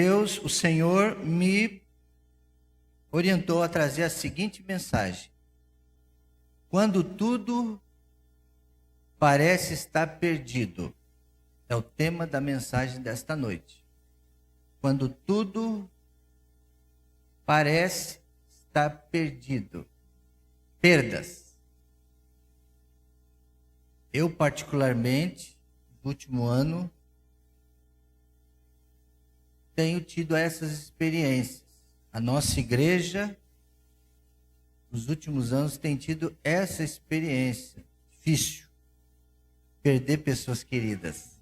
Deus, o Senhor, me orientou a trazer a seguinte mensagem: quando tudo parece estar perdido, é o tema da mensagem desta noite. Quando tudo parece estar perdido, perdas. Eu, particularmente, no último ano, tenho tido essas experiências. A nossa igreja, nos últimos anos, tem tido essa experiência difícil. Perder pessoas queridas.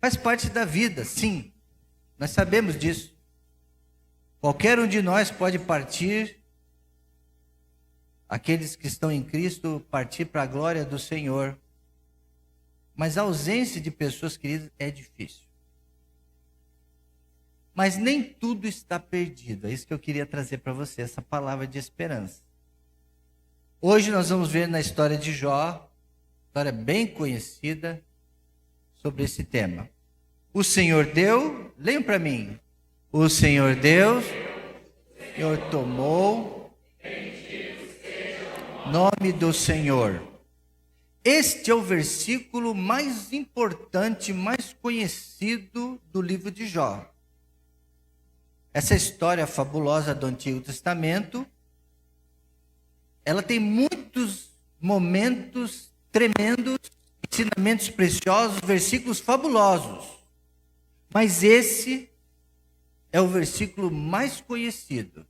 Faz parte da vida, sim. Nós sabemos disso. Qualquer um de nós pode partir, aqueles que estão em Cristo, partir para a glória do Senhor. Mas a ausência de pessoas queridas é difícil. Mas nem tudo está perdido. É isso que eu queria trazer para você, essa palavra de esperança. Hoje nós vamos ver na história de Jó, história bem conhecida, sobre esse tema. O Senhor deu, leiam para mim. O Senhor Deus, o Senhor tomou, nome do Senhor. Este é o versículo mais importante, mais conhecido do livro de Jó. Essa história fabulosa do Antigo Testamento, ela tem muitos momentos tremendos, ensinamentos preciosos, versículos fabulosos. Mas esse é o versículo mais conhecido.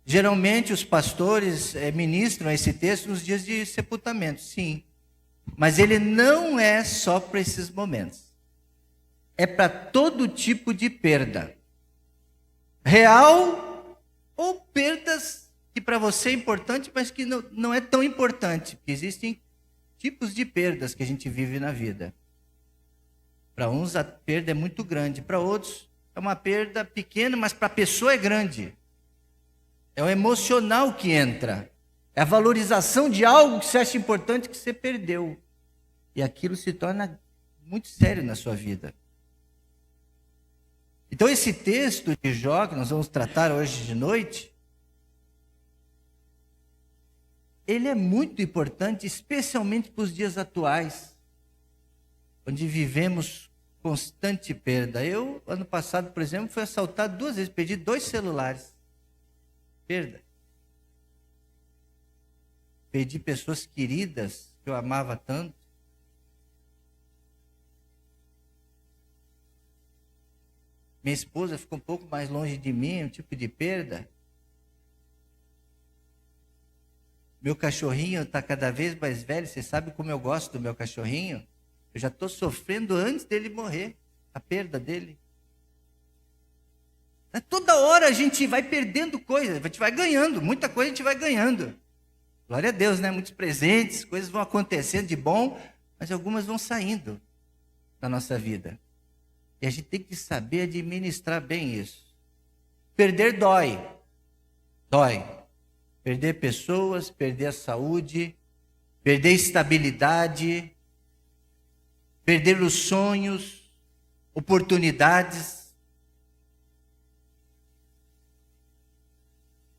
Geralmente os pastores ministram esse texto nos dias de sepultamento, sim. Mas ele não é só para esses momentos. É para todo tipo de perda. Real ou perdas que para você é importante, mas que não é tão importante. Porque existem tipos de perdas que a gente vive na vida. Para uns a perda é muito grande, para outros é uma perda pequena, mas para a pessoa é grande. É o emocional que entra. É a valorização de algo que você acha importante que você perdeu. E aquilo se torna muito sério na sua vida. Então esse texto de Jó, que nós vamos tratar hoje de noite, ele é muito importante, especialmente para os dias atuais, onde vivemos constante perda. Eu, ano passado, por exemplo, fui assaltado 2 vezes, perdi 2 celulares. Perda. Perdi pessoas queridas que eu amava tanto. Minha esposa ficou um pouco mais longe de mim, um tipo de perda. Meu cachorrinho está cada vez mais velho, você sabe como eu gosto do meu cachorrinho? Eu já estou sofrendo antes dele morrer, a perda dele. Toda hora a gente vai perdendo coisa, a gente vai ganhando, muita coisa a gente vai ganhando. Glória a Deus, né? Muitos presentes, coisas vão acontecendo de bom, mas algumas vão saindo da nossa vida. E a gente tem que saber administrar bem isso. Perder dói. Dói. Perder pessoas, perder a saúde, perder estabilidade, perder os sonhos, oportunidades.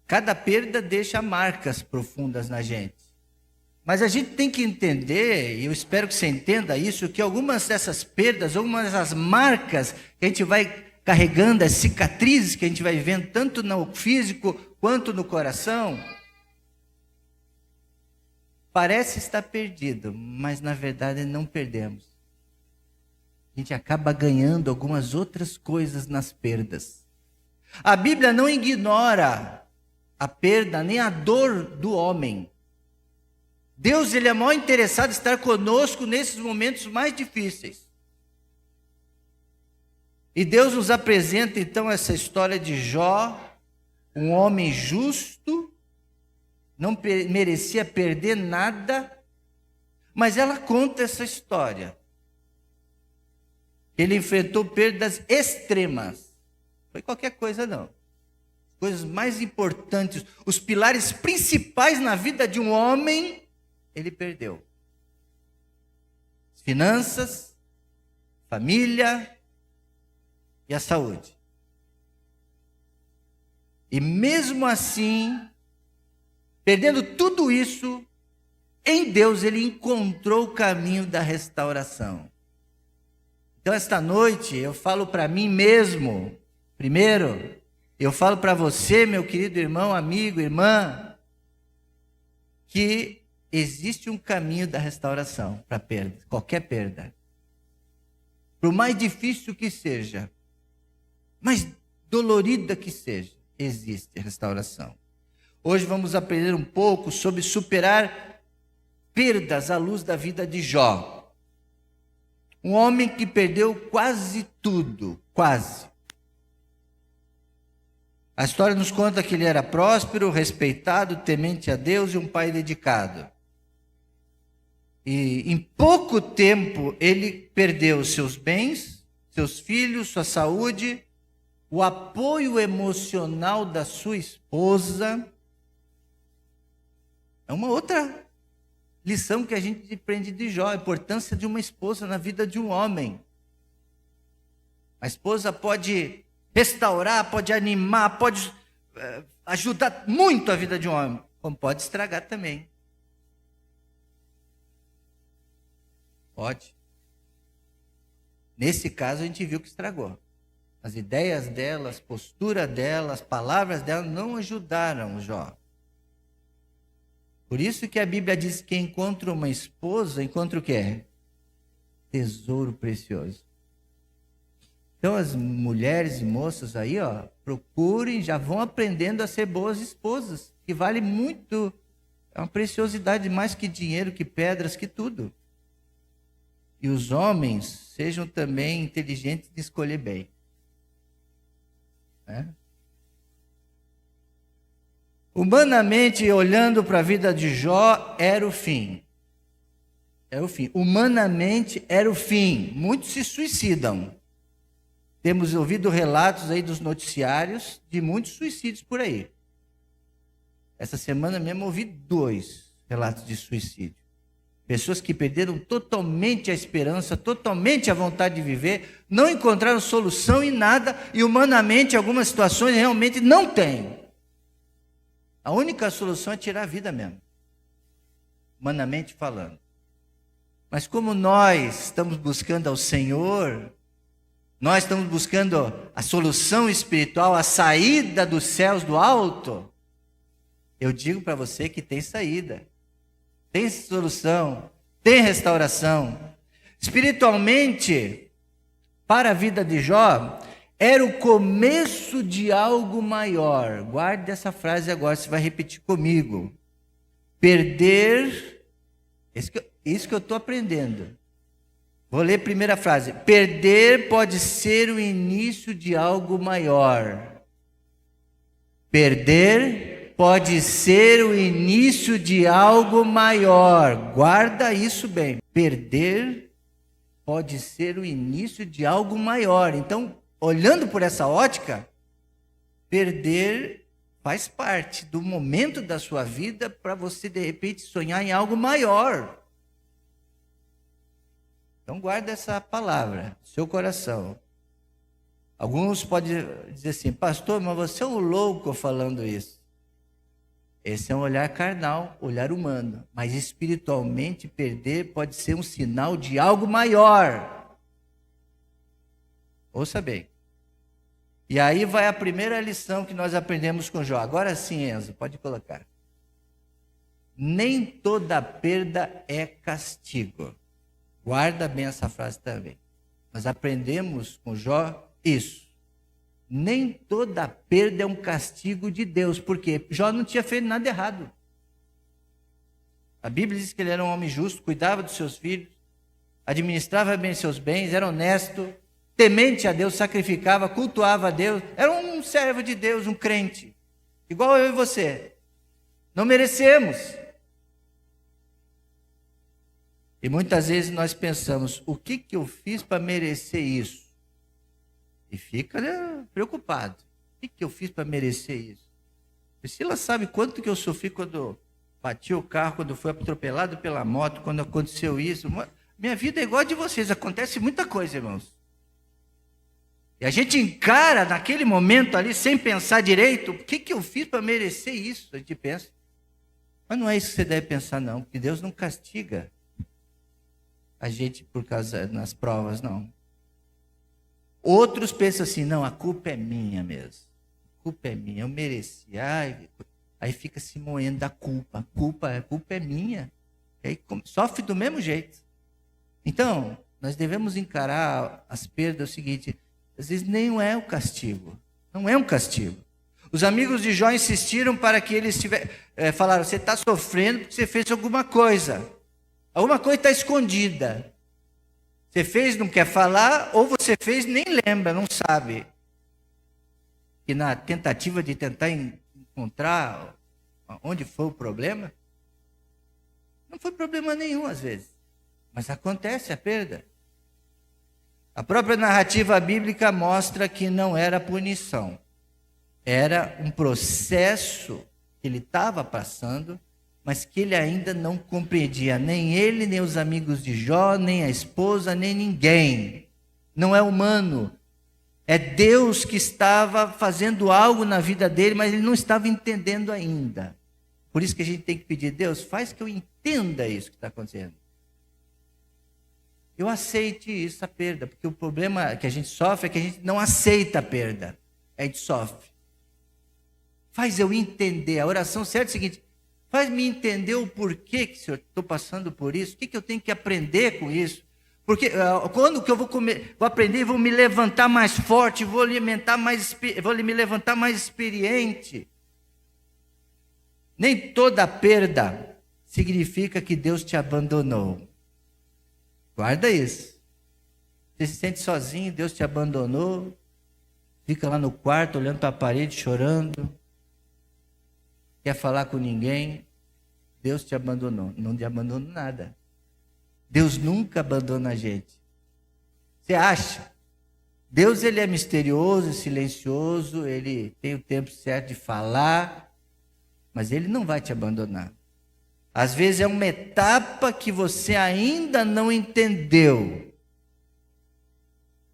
Cada perda deixa marcas profundas na gente. Mas a gente tem que entender, e eu espero que você entenda isso, que algumas dessas perdas, algumas dessas marcas que a gente vai carregando, as cicatrizes que a gente vai vendo, tanto no físico quanto no coração, parece estar perdido, mas na verdade não perdemos. A gente acaba ganhando algumas outras coisas nas perdas. A Bíblia não ignora a perda nem a dor do homem. Deus, ele é mal interessado em estar conosco nesses momentos mais difíceis. E Deus nos apresenta então essa história de Jó, um homem justo, não merecia perder nada, mas ela conta essa história. Ele enfrentou perdas extremas. Não foi qualquer coisa não. Coisas mais importantes, os pilares principais na vida de um homem, ele perdeu. Finanças, família, e a saúde. E mesmo assim, perdendo tudo isso, em Deus ele encontrou o caminho da restauração. Então esta noite eu falo para mim mesmo, primeiro, eu falo para você, meu querido irmão, amigo, irmã, que existe um caminho da restauração para perda, qualquer perda. Por mais difícil que seja, mais dolorida que seja, existe restauração. Hoje vamos aprender um pouco sobre superar perdas à luz da vida de Jó. Um homem que perdeu quase tudo, quase. A história nos conta que ele era próspero, respeitado, temente a Deus e um pai dedicado. E em pouco tempo ele perdeu seus bens, seus filhos, sua saúde, o apoio emocional da sua esposa. É uma outra lição que a gente aprende de Jó, a importância de uma esposa na vida de um homem. A esposa pode restaurar, pode animar, pode ajudar muito a vida de um homem, como pode estragar também. Pode. Nesse caso a gente viu que estragou. As ideias dela, as posturas dela, as palavras dela não ajudaram Jó. Por isso que a Bíblia diz que encontra uma esposa, encontra o quê? Tesouro precioso. Então as mulheres e moças aí, procurem, já vão aprendendo a ser boas esposas, que vale muito, é uma preciosidade mais que dinheiro, que pedras, que tudo. E os homens sejam também inteligentes de escolher bem. Humanamente, olhando para a vida de Jó, era o fim. Era o fim. Humanamente, era o fim. Muitos se suicidam. Temos ouvido relatos aí dos noticiários de muitos suicídios por aí. Essa semana mesmo ouvi 2 relatos de suicídio. Pessoas que perderam totalmente a esperança, totalmente a vontade de viver, não encontraram solução em nada e humanamente algumas situações realmente não têm. A única solução é tirar a vida mesmo, humanamente falando. Mas como nós estamos buscando ao Senhor, nós estamos buscando a solução espiritual, a saída dos céus do alto, eu digo para você que tem saída. Tem solução, tem restauração. Espiritualmente, para a vida de Jó, era o começo de algo maior. Guarde essa frase agora, você vai repetir comigo. Perder, isso que eu estou aprendendo. Vou ler a primeira frase. Perder pode ser o início de algo maior. Perder pode ser o início de algo maior. Guarda isso bem. Perder pode ser o início de algo maior. Então, olhando por essa ótica, perder faz parte do momento da sua vida para você, de repente, sonhar em algo maior. Então, guarda essa palavra no seu coração. Alguns podem dizer assim, pastor, mas você é um louco falando isso. Esse é um olhar carnal, olhar humano. Mas espiritualmente, perder pode ser um sinal de algo maior. Ouça bem. E aí vai a primeira lição que nós aprendemos com Jó. Agora sim, Enzo, pode colocar. Nem toda perda é castigo. Guarda bem essa frase também. Nós aprendemos com Jó isso. Nem toda perda é um castigo de Deus. Por quê? Jó não tinha feito nada errado. A Bíblia diz que ele era um homem justo, cuidava dos seus filhos, administrava bem seus bens, era honesto, temente a Deus, sacrificava, cultuava a Deus. Era um servo de Deus, um crente. Igual eu e você. Não merecemos. E muitas vezes nós pensamos, o que eu fiz para merecer isso? E fica preocupado. O que eu fiz para merecer isso? Priscila sabe quanto que eu sofri quando bati o carro, quando fui atropelado pela moto, quando aconteceu isso. Minha vida é igual a de vocês, acontece muita coisa, irmãos. E a gente encara naquele momento ali, sem pensar direito, o que eu fiz para merecer isso? A gente pensa. Mas não é isso que você deve pensar, não, porque Deus não castiga a gente por causa nas provas, não. Outros pensam assim, não, a culpa é minha mesmo. A culpa é minha, eu mereci. Aí fica se moendo da culpa. A culpa é minha. E aí sofre do mesmo jeito. Então, nós devemos encarar as perdas o seguinte, às vezes nem é o castigo. Não é um castigo. Os amigos de Jó insistiram para que eles falaram, você está sofrendo porque você fez alguma coisa. Alguma coisa está escondida. Você fez, não quer falar, ou você fez, nem lembra, não sabe. E na tentativa de tentar encontrar onde foi o problema, não foi problema nenhum às vezes. Mas acontece a perda. A própria narrativa bíblica mostra que não era punição. Era um processo que ele estava passando, mas que ele ainda não compreendia. Nem ele, nem os amigos de Jó, nem a esposa, nem ninguém. Não é humano. É Deus que estava fazendo algo na vida dele, mas ele não estava entendendo ainda. Por isso que a gente tem que pedir, Deus, faz que eu entenda isso que está acontecendo. Eu aceite isso, a perda, porque o problema que a gente sofre é que a gente não aceita a perda. A gente sofre. Faz eu entender. A oração certa é o seguinte, faz-me entender o porquê que eu estou passando por isso, o que eu tenho que aprender com isso. Porque quando que eu vou aprender, vou me levantar mais forte, vou me levantar mais experiente. Nem toda perda significa que Deus te abandonou. Guarda isso. Você se sente sozinho, Deus te abandonou, fica lá no quarto olhando para a parede, chorando, quer falar com ninguém, Deus te abandonou. Não te abandonou nada. Deus nunca abandona a gente. Você acha? Deus, ele é misterioso, silencioso, ele tem o tempo certo de falar, mas ele não vai te abandonar. Às vezes é uma etapa que você ainda não entendeu.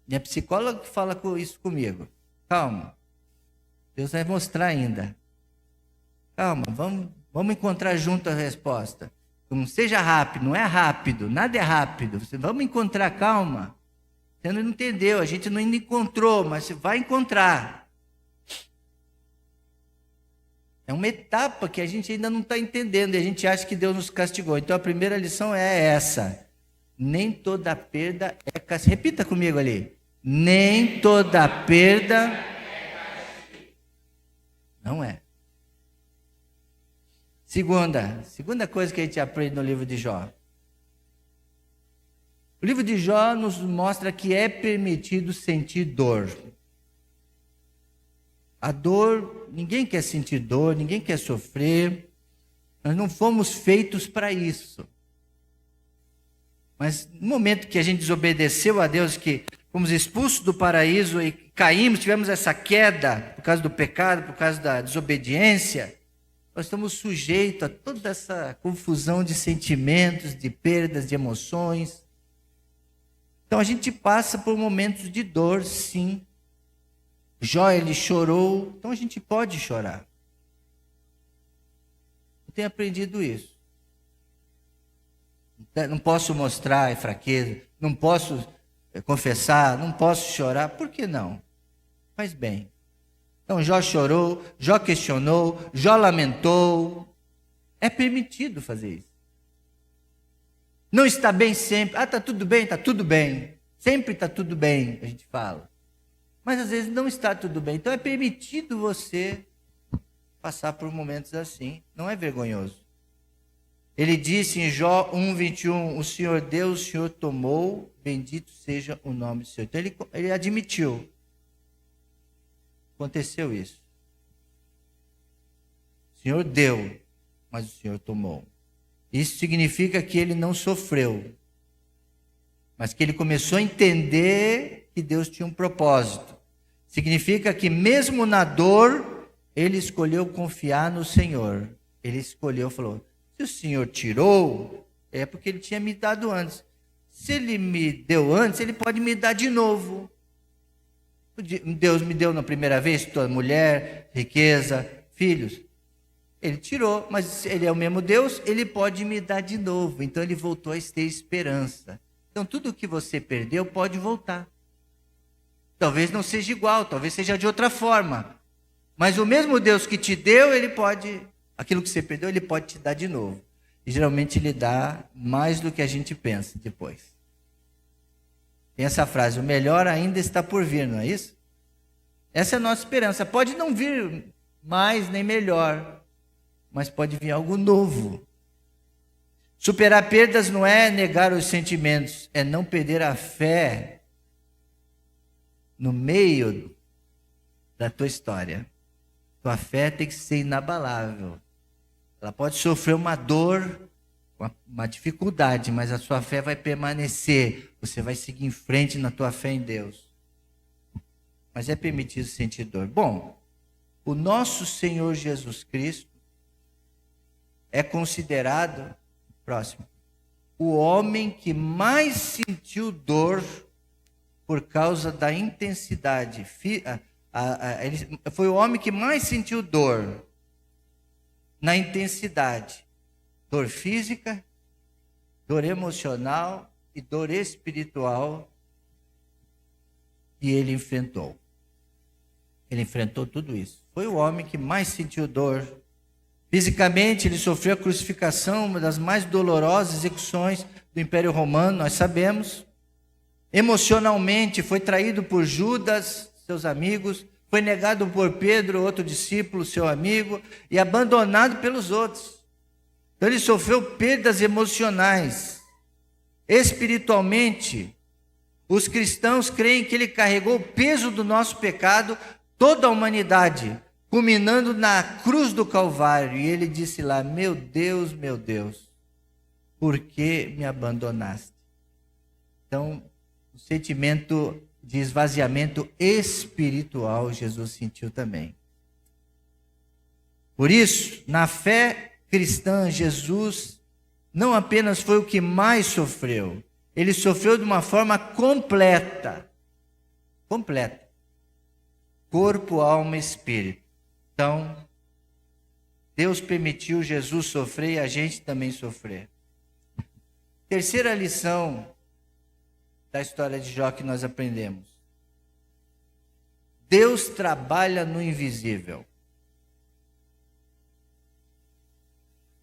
Minha psicóloga que fala isso comigo. Calma. Deus vai mostrar ainda. Calma, vamos encontrar junto a resposta. Não seja rápido, não é rápido, nada é rápido. Vamos encontrar, calma. Você não entendeu, a gente não ainda encontrou, mas você vai encontrar. É uma etapa que a gente ainda não está entendendo e a gente acha que Deus nos castigou. Então a primeira lição é essa. Nem toda perda é castigo. Repita comigo ali. Nem toda perda não é. Segunda coisa que a gente aprende no livro de Jó. O livro de Jó nos mostra que é permitido sentir dor. A dor, ninguém quer sentir dor, ninguém quer sofrer. Nós não fomos feitos para isso. Mas no momento que a gente desobedeceu a Deus, que fomos expulsos do paraíso e caímos, tivemos essa queda por causa do pecado, por causa da desobediência, nós estamos sujeitos a toda essa confusão de sentimentos, de perdas, de emoções. Então a gente passa por momentos de dor, sim. Jó, ele chorou, então a gente pode chorar. Eu tenho aprendido isso. Não posso mostrar fraqueza, não posso confessar, não posso chorar. Por que não? Faz bem. Então Jó chorou, Jó questionou, Jó lamentou. É permitido fazer isso. Não está bem sempre. Está tudo bem, está tudo bem. Sempre está tudo bem, a gente fala. Mas às vezes não está tudo bem. Então é permitido você passar por momentos assim. Não é vergonhoso. Ele disse em Jó 1:21, o Senhor deu, o Senhor tomou, bendito seja o nome do Senhor. Então ele admitiu. Aconteceu isso. O Senhor deu, mas o Senhor tomou. Isso significa que ele não sofreu, mas que ele começou a entender que Deus tinha um propósito. Significa que mesmo na dor, ele escolheu confiar no Senhor. Ele escolheu, falou, se o Senhor tirou, é porque ele tinha me dado antes. Se ele me deu antes, ele pode me dar de novo. Deus me deu na primeira vez toda mulher, riqueza, filhos. Ele tirou, mas ele é o mesmo Deus, ele pode me dar de novo. Então ele voltou a ter esperança. Então tudo que você perdeu pode voltar. Talvez não seja igual, talvez seja de outra forma. Mas o mesmo Deus que te deu, ele pode, aquilo que você perdeu, ele pode te dar de novo. E geralmente ele dá mais do que a gente pensa depois. Tem essa frase, o melhor ainda está por vir, não é isso? Essa é a nossa esperança. Pode não vir mais nem melhor, mas pode vir algo novo. Superar perdas não é negar os sentimentos, é não perder a fé no meio da tua história. Tua fé tem que ser inabalável. Ela pode sofrer uma dor, uma dificuldade, mas a sua fé vai permanecer. Você vai seguir em frente na tua fé em Deus. Mas é permitido sentir dor. Bom, o nosso Senhor Jesus Cristo é considerado, próximo, o homem que mais sentiu dor por causa da intensidade. Ele foi o homem que mais sentiu dor na intensidade. Dor física, dor emocional e dor espiritual que ele enfrentou. Ele enfrentou tudo isso. Foi o homem que mais sentiu dor. Fisicamente, ele sofreu a crucificação, uma das mais dolorosas execuções do Império Romano, nós sabemos. Emocionalmente, foi traído por Judas, seus amigos, foi negado por Pedro, outro discípulo, seu amigo, e abandonado pelos outros. Então ele sofreu perdas emocionais. Espiritualmente, os cristãos creem que ele carregou o peso do nosso pecado, toda a humanidade, culminando na cruz do Calvário. E ele disse lá, meu Deus, por que me abandonaste? Então, o sentimento de esvaziamento espiritual Jesus sentiu também. Por isso, na fé cristã, Jesus não apenas foi o que mais sofreu, ele sofreu de uma forma completa. Completa. Corpo, alma e espírito. Então, Deus permitiu Jesus sofrer e a gente também sofrer. Terceira lição da história de Jó que nós aprendemos. Deus trabalha no invisível.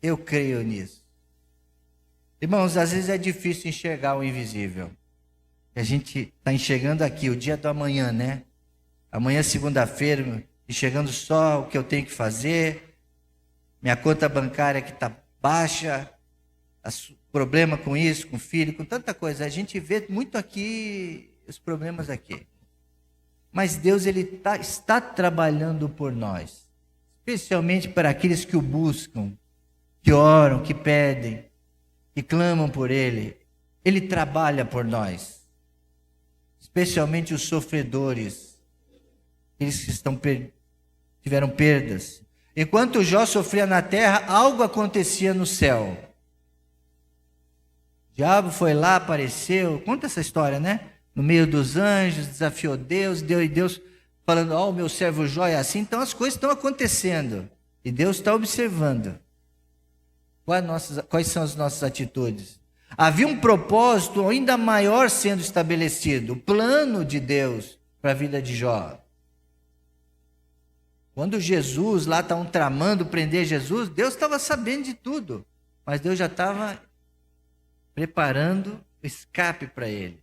Eu creio nisso. Irmãos, às vezes é difícil enxergar o invisível. A gente está enxergando aqui o dia do amanhã, né? Amanhã é segunda-feira, enxergando só o que eu tenho que fazer, minha conta bancária que está baixa, problema com isso, com o filho, com tanta coisa. A gente vê muito aqui os problemas aqui. Mas Deus está trabalhando por nós, especialmente para aqueles que o buscam, que oram, que pedem, que clamam por Ele. Ele trabalha por nós, especialmente os sofredores, aqueles que tiveram perdas. Enquanto Jó sofria na terra, algo acontecia no céu. O diabo foi lá, apareceu, conta essa história, né? No meio dos anjos, desafiou Deus, e Deus falando, o meu servo Jó é assim. Então as coisas estão acontecendo, e Deus está observando. Quais são as nossas atitudes? Havia um propósito ainda maior sendo estabelecido, o plano de Deus para a vida de Jó. Quando Jesus lá estavam tramando prender Jesus, Deus estava sabendo de tudo, mas Deus já estava preparando o escape para ele.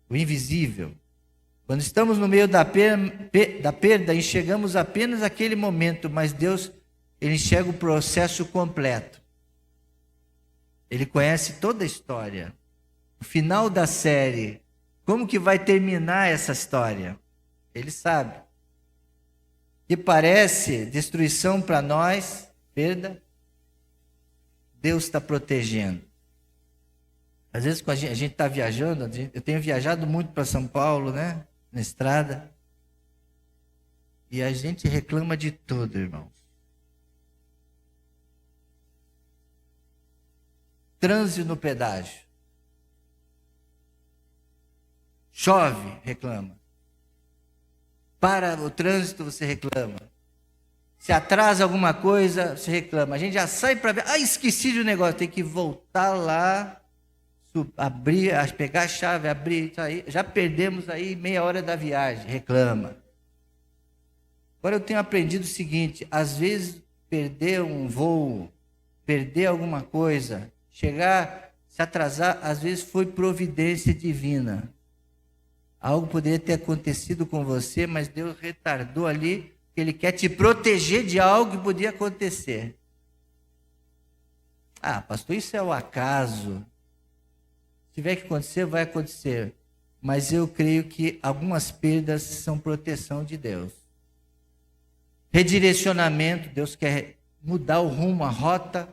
O invisível. Quando estamos no meio da perda, enxergamos apenas aquele momento, mas Deus, Ele enxerga o processo completo. Ele conhece toda a história. O final da série, como que vai terminar essa história? Ele sabe. Que parece destruição para nós, perda, Deus está protegendo. Às vezes, quando a gente está viajando, eu tenho viajado muito para São Paulo, né? Na estrada. E a gente reclama de tudo, irmão. Trânsito no pedágio. Chove, reclama. para o trânsito, você reclama. Se atrasa alguma coisa, você reclama. A gente já sai para ver. Esqueci de um negócio. Tem que voltar lá, abrir, pegar a chave, abrir. Sair. Já perdemos aí meia hora da viagem. Reclama. Agora eu tenho aprendido o seguinte. Às vezes, perder um voo, perder alguma coisa, chegar, se atrasar, às vezes foi providência divina. Algo poderia ter acontecido com você, mas Deus retardou ali, porque Ele quer te proteger de algo que podia acontecer. Pastor, isso é o acaso. Se tiver que acontecer, vai acontecer. Mas eu creio que algumas perdas são proteção de Deus. Redirecionamento, Deus quer mudar o rumo, a rota.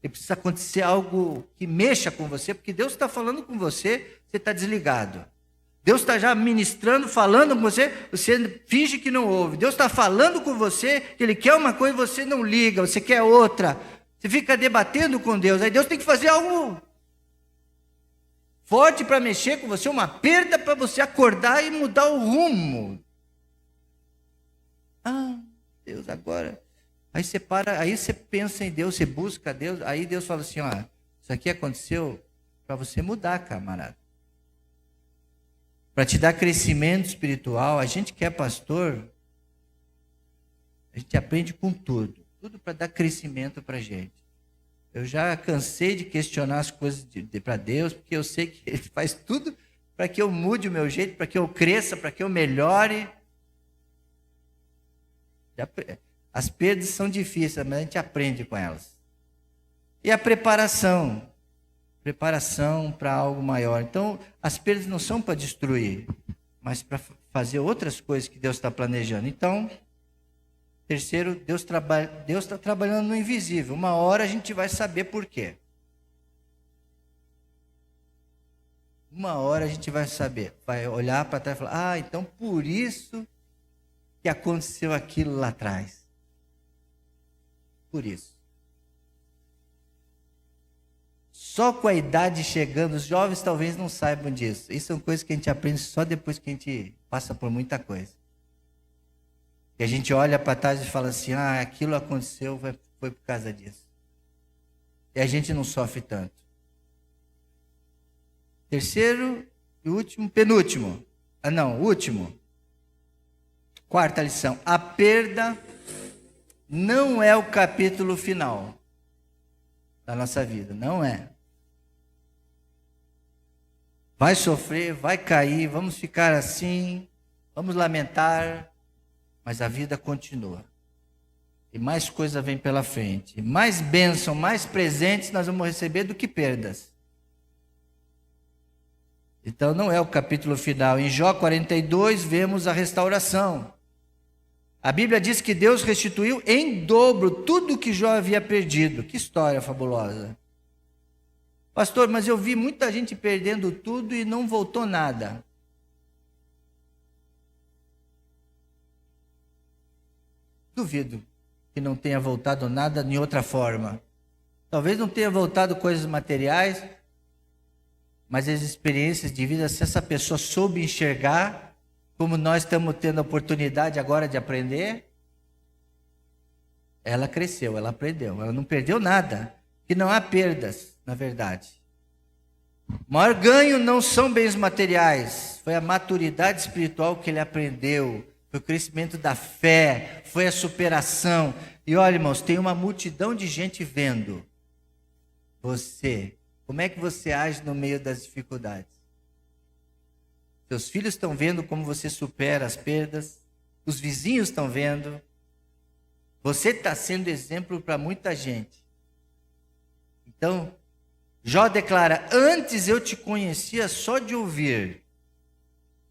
E precisa acontecer algo que mexa com você, porque Deus está falando com você, você está desligado. Deus está já ministrando, falando com você, você finge que não ouve. Deus está falando com você, que Ele quer uma coisa e você não liga, você quer outra. Você fica debatendo com Deus. Aí Deus tem que fazer algo forte para mexer com você, uma perda para você acordar e mudar o rumo. Deus, agora. Aí você para, aí você pensa em Deus, você busca Deus, aí Deus fala assim, isso aqui aconteceu para você mudar, camarada. Para te dar crescimento espiritual. A gente que é pastor, a gente aprende com tudo para dar crescimento para a gente. Eu já cansei de questionar as coisas para Deus, porque eu sei que Ele faz tudo para que eu mude o meu jeito, para que eu cresça, para que eu melhore. As perdas são difíceis, mas a gente aprende com elas. E a preparação para algo maior. Então, as perdas não são para destruir, mas para fazer outras coisas que Deus está planejando. Então, terceiro, Deus está trabalhando no invisível. Uma hora a gente vai saber por quê. Uma hora a gente vai saber, vai olhar para trás e falar, então por isso que aconteceu aquilo lá atrás. Por isso. Só com a idade chegando, os jovens talvez não saibam disso. Isso são coisas que a gente aprende só depois que a gente passa por muita coisa. E a gente olha para trás e fala assim, aquilo aconteceu, foi por causa disso. E a gente não sofre tanto. Terceiro e último, penúltimo. Último. Quarta lição. A perda não é o capítulo final da nossa vida. Não é. Vai sofrer, vai cair, vamos ficar assim, vamos lamentar, mas a vida continua. E mais coisa vem pela frente. Mais bênção, mais presentes nós vamos receber do que perdas. Então não é o capítulo final. Em Jó 42 vemos a restauração. A Bíblia diz que Deus restituiu em dobro tudo o que Jó havia perdido. Que história fabulosa. Pastor, mas eu vi muita gente perdendo tudo e não voltou nada. Duvido que não tenha voltado nada de outra forma. Talvez não tenha voltado coisas materiais, mas as experiências de vida, se essa pessoa soube enxergar, como nós estamos tendo a oportunidade agora de aprender, ela cresceu, ela aprendeu, ela não perdeu nada, que não há perdas, na verdade. O maior ganho não são bens materiais, foi a maturidade espiritual que ele aprendeu, foi o crescimento da fé, foi a superação. E olha, irmãos, tem uma multidão de gente vendo você. Como é que você age no meio das dificuldades? Seus filhos estão vendo como você supera as perdas, os vizinhos estão vendo. Você está sendo exemplo para muita gente. Então, Jó declara, antes eu te conhecia só de ouvir.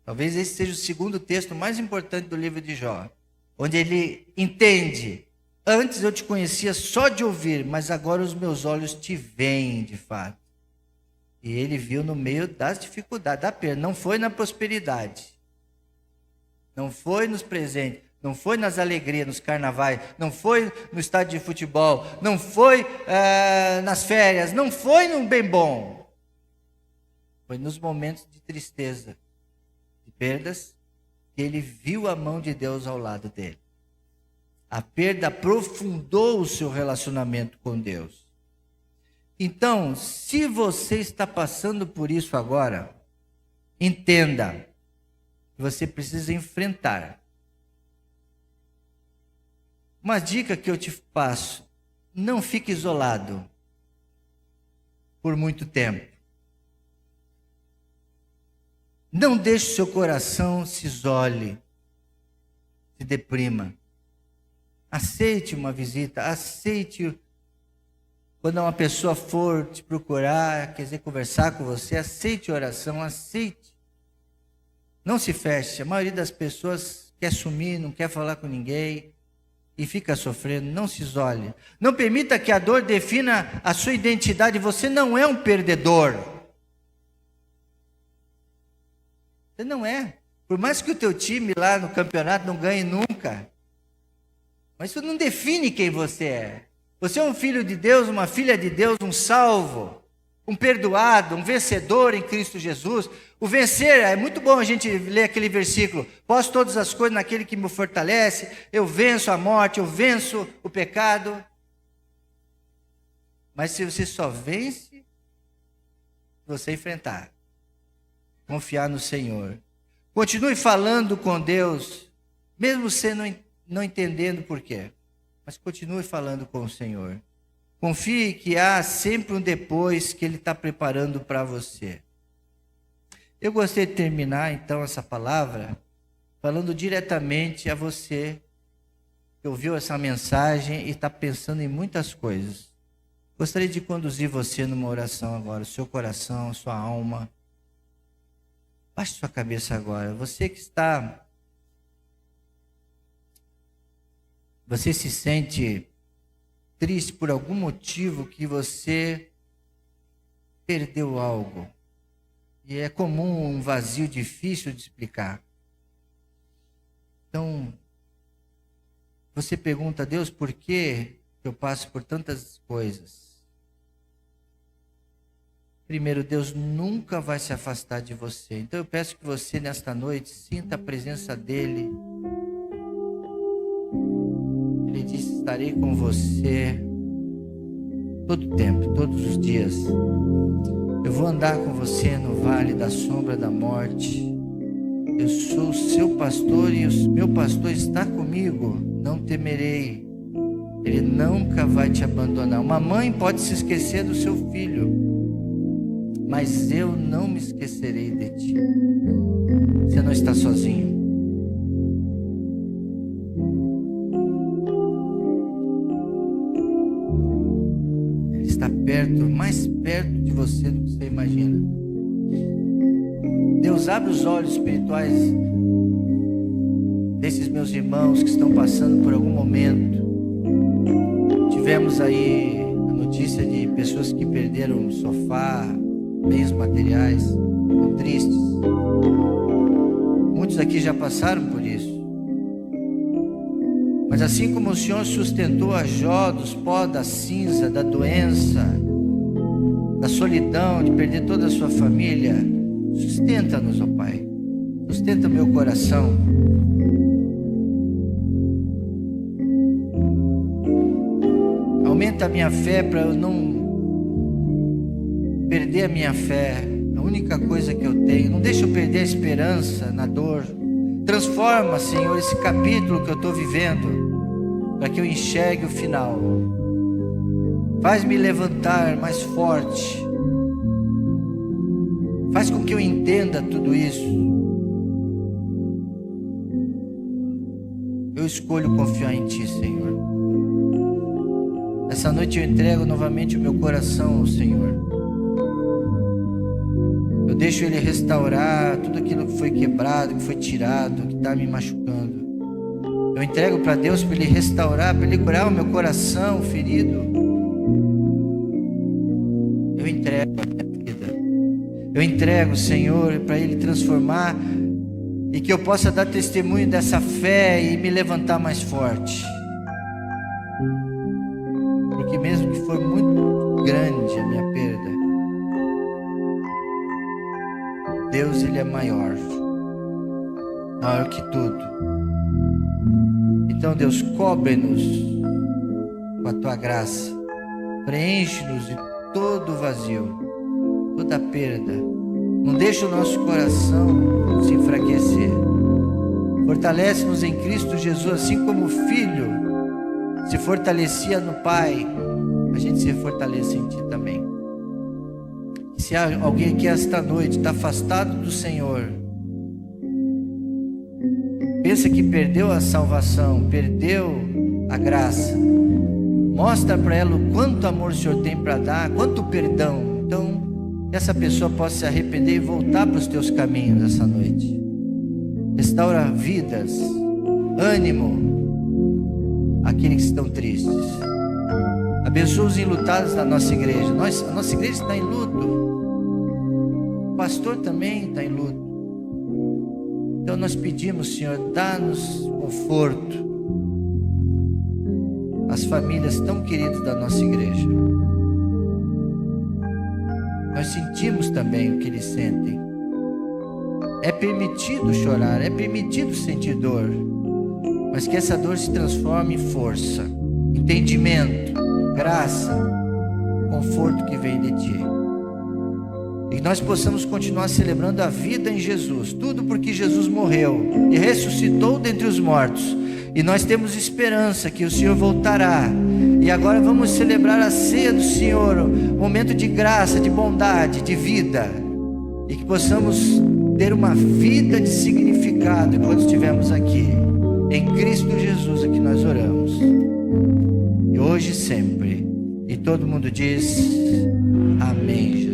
Talvez esse seja o segundo texto mais importante do livro de Jó, onde ele entende, antes eu te conhecia só de ouvir, mas agora os meus olhos te veem de fato. E ele viu no meio das dificuldades, da perda, não foi na prosperidade, não foi nos presentes, não foi nas alegrias, nos carnavais, não foi no estádio de futebol, não foi nas férias, não foi num bem bom. Foi nos momentos de tristeza, de perdas, que ele viu a mão de Deus ao lado dele. A perda aprofundou o seu relacionamento com Deus. Então, se você está passando por isso agora, entenda que você precisa enfrentar. Uma dica que eu te passo: não fique isolado por muito tempo. Não deixe seu coração se isole, se deprima. Aceite uma visita, aceite quando uma pessoa for te procurar, quer dizer, conversar com você, aceite a oração, aceite. Não se feche. A maioria das pessoas quer sumir, não quer falar com ninguém e fica sofrendo. Não se isole. Não permita que a dor defina a sua identidade. Você não é um perdedor. Você não é. Por mais que o teu time lá no campeonato não ganhe nunca, mas isso não define quem você é. Você é um filho de Deus, uma filha de Deus, um salvo, um perdoado, um vencedor em Cristo Jesus. O vencer, é muito bom a gente ler aquele versículo: posso todas as coisas naquele que me fortalece, eu venço a morte, eu venço o pecado. Mas se você só vence, se você enfrentar, confiar no Senhor. Continue falando com Deus, mesmo você não entendendo por quê. Mas continue falando com o Senhor. Confie que há sempre um depois que Ele está preparando para você. Eu gostaria de terminar então essa palavra falando diretamente a você que ouviu essa mensagem e está pensando em muitas coisas. Gostaria de conduzir você numa oração agora, o seu coração, sua alma. Baixe sua cabeça agora. Você que está... Você se sente triste por algum motivo que você perdeu algo. E é comum um vazio difícil de explicar. Então, você pergunta a Deus por que eu passo por tantas coisas. Primeiro, Deus nunca vai se afastar de você. Então eu peço que você nesta noite sinta a presença dEle. Ele disse: estarei com você todo o tempo, todos os dias. Eu vou andar com você no vale da sombra da morte. Eu sou o seu pastor e o meu pastor está comigo. Não temerei. Ele nunca vai te abandonar. Uma mãe pode se esquecer do seu filho, mas eu não me esquecerei de ti. Você não está sozinho. Ele está perto, mais perto de você do que você imagina. Deus, abre os olhos espirituais desses meus irmãos que estão passando por algum momento. Tivemos aí a notícia de pessoas que perderam o sofá, bens materiais, estão tristes. Muitos aqui já passaram por isso. Mas assim como o Senhor sustentou a Jó dos pó da cinza, da doença, da solidão, de perder toda a sua família, sustenta-nos, ó Pai. Sustenta meu coração. Aumenta a minha fé para eu não perder a minha fé, a única coisa que eu tenho. Não deixa eu perder a esperança na dor. Transforma, Senhor, esse capítulo que eu estou vivendo, para que eu enxergue o final. Faz-me levantar mais forte. Faz com que eu entenda tudo isso. Eu escolho confiar em Ti, Senhor. Essa noite eu entrego novamente o meu coração ao Senhor. Eu deixo Ele restaurar tudo aquilo que foi quebrado, que foi tirado, que está me machucando. Eu entrego para Deus para Ele restaurar, para Ele curar o meu coração ferido. Eu entrego a minha vida. Eu entrego, Senhor, para Ele transformar e que eu possa dar testemunho dessa fé e me levantar mais forte. Porque mesmo que for muito grande a minha perda, Deus, Ele é maior. maior que tudo. Então, Deus, cobre-nos com a tua graça, preenche-nos de todo o vazio, toda a perda. Não deixa o nosso coração se enfraquecer. Fortalece-nos em Cristo Jesus, assim como o Filho se fortalecia no Pai, a gente se fortaleça em Ti também. Se há alguém aqui esta noite está afastado do Senhor, pensa que perdeu a salvação, perdeu a graça, mostra para ela o quanto amor o Senhor tem para dar, quanto perdão. Então, que essa pessoa possa se arrepender e voltar para os teus caminhos essa noite. Restaura vidas, ânimo àqueles que estão tristes. Abençoa os enlutados da nossa igreja. A nossa igreja está em luto. O pastor também está em luto. Então nós pedimos, Senhor, dá-nos conforto às famílias tão queridas da nossa igreja. Nós sentimos também o que eles sentem. É permitido chorar, é permitido sentir dor, mas que essa dor se transforme em força, entendimento, graça, conforto que vem de Ti. E que nós possamos continuar celebrando a vida em Jesus, tudo porque Jesus morreu e ressuscitou dentre os mortos. E nós temos esperança que o Senhor voltará. E agora vamos celebrar a ceia do Senhor, um momento de graça, de bondade, de vida. E que possamos ter uma vida de significado enquanto estivermos aqui. Em Cristo Jesus é que nós oramos. E hoje e sempre. E todo mundo diz: Amém, Jesus.